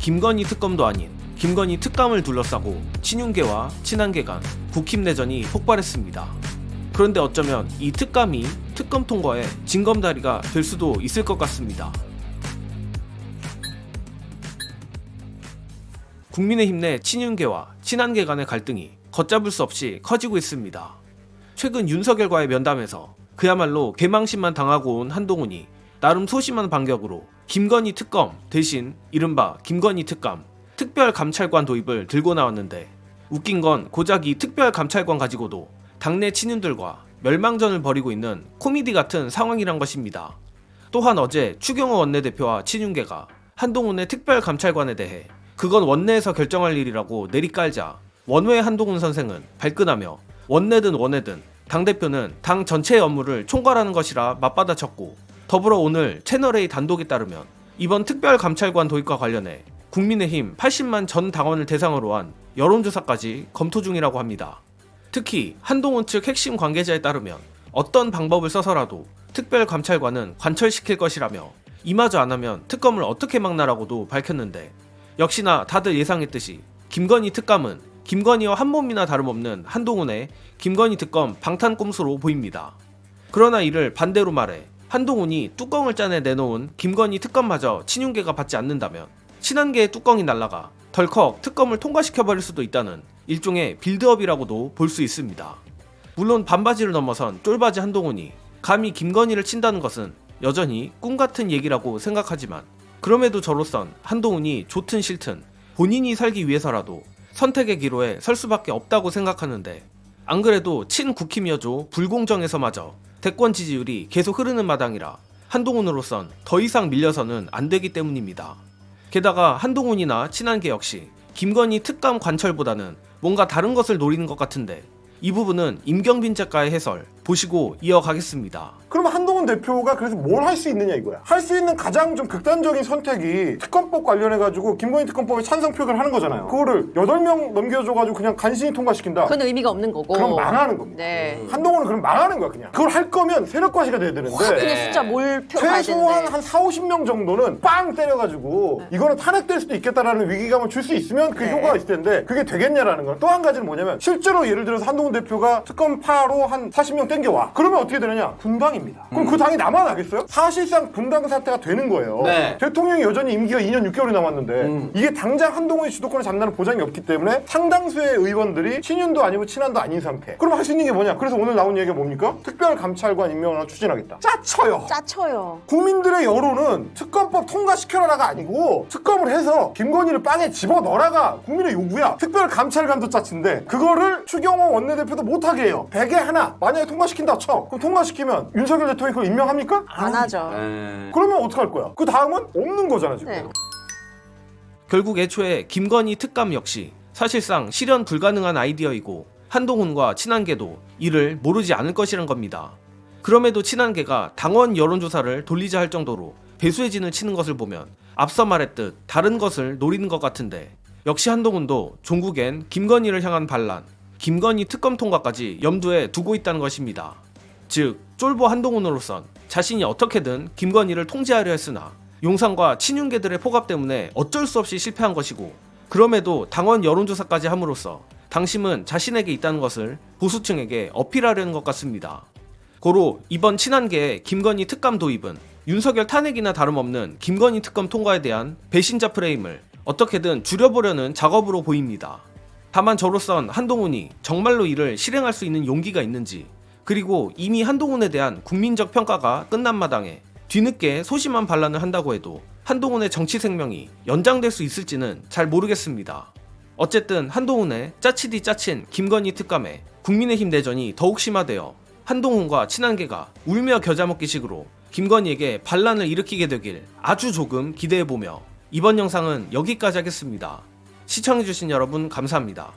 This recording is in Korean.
김건희 특검도 아닌 김건희 특감을 둘러싸고 친윤계와 친한계 간 국힘 내전이 폭발했습니다. 그런데 어쩌면 이 특감이 특검 통과의 징검다리가 될 수도 있을 것 같습니다. 국민의힘 내 친윤계와 친한계 간의 갈등이 걷잡을 수 없이 커지고 있습니다. 최근 윤석열과의 면담에서 그야말로 개망신만 당하고 온 한동훈이 나름 소심한 반격으로 김건희 특검 대신 이른바 김건희 특감, 특별감찰관 도입을 들고 나왔는데, 웃긴 건 고작 이 특별감찰관 가지고도 당내 친윤들과 멸망전을 벌이고 있는 코미디 같은 상황이란 것입니다. 또한 어제 추경호 원내대표와 친윤계가 한동훈의 특별감찰관에 대해 그건 원내에서 결정할 일이라고 내리깔자 원외 한동훈 선생은 발끈하며 원내든 원외든 당대표는 당 전체의 업무를 총괄하는 것이라 맞받아쳤고, 더불어 오늘 채널A 단독에 따르면 이번 특별감찰관 도입과 관련해 국민의힘 80만 전 당원을 대상으로 한 여론조사까지 검토 중이라고 합니다. 특히 한동훈 측 핵심 관계자에 따르면 어떤 방법을 써서라도 특별감찰관은 관철시킬 것이라며 이마저 안 하면 특검을 어떻게 막나라고도 밝혔는데, 역시나 다들 예상했듯이 김건희 특감은 김건희와 한 몸이나 다름없는 한동훈의 김건희 특검 방탄 꼼수로 보입니다. 그러나 이를 반대로 말해 한동훈이 뚜껑을 짜내 내놓은 김건희 특검마저 친윤계가 받지 않는다면 친한계의 뚜껑이 날아가 덜컥 특검을 통과시켜버릴 수도 있다는 일종의 빌드업이라고도 볼 수 있습니다. 물론 반바지를 넘어선 쫄바지 한동훈이 감히 김건희를 친다는 것은 여전히 꿈같은 얘기라고 생각하지만, 그럼에도 저로선 한동훈이 좋든 싫든 본인이 살기 위해서라도 선택의 기로에 설 수밖에 없다고 생각하는데, 안 그래도 친국힘이어줘 불공정에서마저 대권 지지율이 계속 흐르는 마당이라 한동훈으로선 더 이상 밀려서는 안 되기 때문입니다. 게다가 한동훈이나 친한계 역시 김건희 특감 관철보다는 뭔가 다른 것을 노리는 것 같은데, 이 부분은 임경빈 작가의 해설 보시고 이어가겠습니다. 그럼 한동훈 대표가 그래서 뭘 할 수 있느냐 이거야. 할 수 있는 가장 좀 극단적인 선택이 특검법 관련해가지고 김건희 특검법에 찬성 표결을 하는 거잖아요. 그거를 8명 넘겨줘가지고 그냥 간신히 통과시킨다. 그건 의미가 없는 거고. 그럼 망하는 겁니다. 네. 한동훈은 그럼 망하는 거야 그냥. 그걸 할 거면 세력과시가 돼야 되는데 그냥 숫자 몰표 가야 최소한 되는데. 한 40-50명 정도는 빵 때려가지고 이거는 탄핵될 수도 있겠다라는 위기감을 줄 수 있으면 그 효과가 있을 텐데, 그게 되겠냐라는 건 또 한 가지는 뭐냐면, 실제로 예를 들어서 한동훈 대표가 특검파로 한 40명 땡겨와. 그러면 어떻게 되느냐? 분당입니다. 그럼 그 당이 남아나겠어요? 사실상 분당 사태가 되는 거예요. 네. 대통령이 여전히 임기가 2년 6개월이 남았는데 이게 당장 한동훈이 주도권을 잡는다는 보장이 없기 때문에 상당수의 의원들이 친윤도 아니고 친한도 아닌 상태. 그럼 할 수 있는 게 뭐냐? 그래서 오늘 나온 얘기가 뭡니까? 특별감찰관 임명을 하나 추진하겠다. 짜쳐요. 짜쳐요. 국민들의 여론은 특검법 통과시켜라가 아니고 특검을 해서 김건희를 빵에 집어넣어라가 국민의 요구야. 특별감찰관도 짜친데 그거를 추경호 원내대표도 못하게 해요. 100에 하나 만약에 통과시킨다 쳐. 그럼 통과시키면 윤석열 대통령이 그걸 임명합니까? 안 하죠. 그러면 어떡할 거야? 그 다음은 없는 거잖아 지금. 네. 결국 애초에 김건희 특감 역시 사실상 실현 불가능한 아이디어이고 한동훈과 친한계도 이를 모르지 않을 것이란 겁니다. 그럼에도 친한계가 당원 여론조사를 돌리자 할 정도로 배수의 진을 치는 것을 보면 앞서 말했듯 다른 것을 노리는 것 같은데, 역시 한동훈도 종국엔 김건희를 향한 반란, 김건희 특검 통과까지 염두에 두고 있다는 것입니다. 즉 쫄보 한동훈으로선 자신이 어떻게든 김건희를 통제하려 했으나 용산과 친윤계들의 포갑 때문에 어쩔 수 없이 실패한 것이고, 그럼에도 당원 여론조사까지 함으로써 당심은 자신에게 있다는 것을 보수층에게 어필하려는 것 같습니다. 고로 이번 친한계의 김건희 특감 도입은 윤석열 탄핵이나 다름없는 김건희 특검 통과에 대한 배신자 프레임을 어떻게든 줄여보려는 작업으로 보입니다. 다만 저로선 한동훈이 정말로 이를 실행할 수 있는 용기가 있는지, 그리고 이미 한동훈에 대한 국민적 평가가 끝난 마당에 뒤늦게 소심한 반란을 한다고 해도 한동훈의 정치 생명이 연장될 수 있을지는 잘 모르겠습니다. 어쨌든 한동훈의 짜치디 짜친 김건희 특감에 국민의힘 내전이 더욱 심화되어 한동훈과 친한계가 울며 겨자 먹기식으로 김건희에게 반란을 일으키게 되길 아주 조금 기대해보며 이번 영상은 여기까지 하겠습니다. 시청해주신 여러분 감사합니다.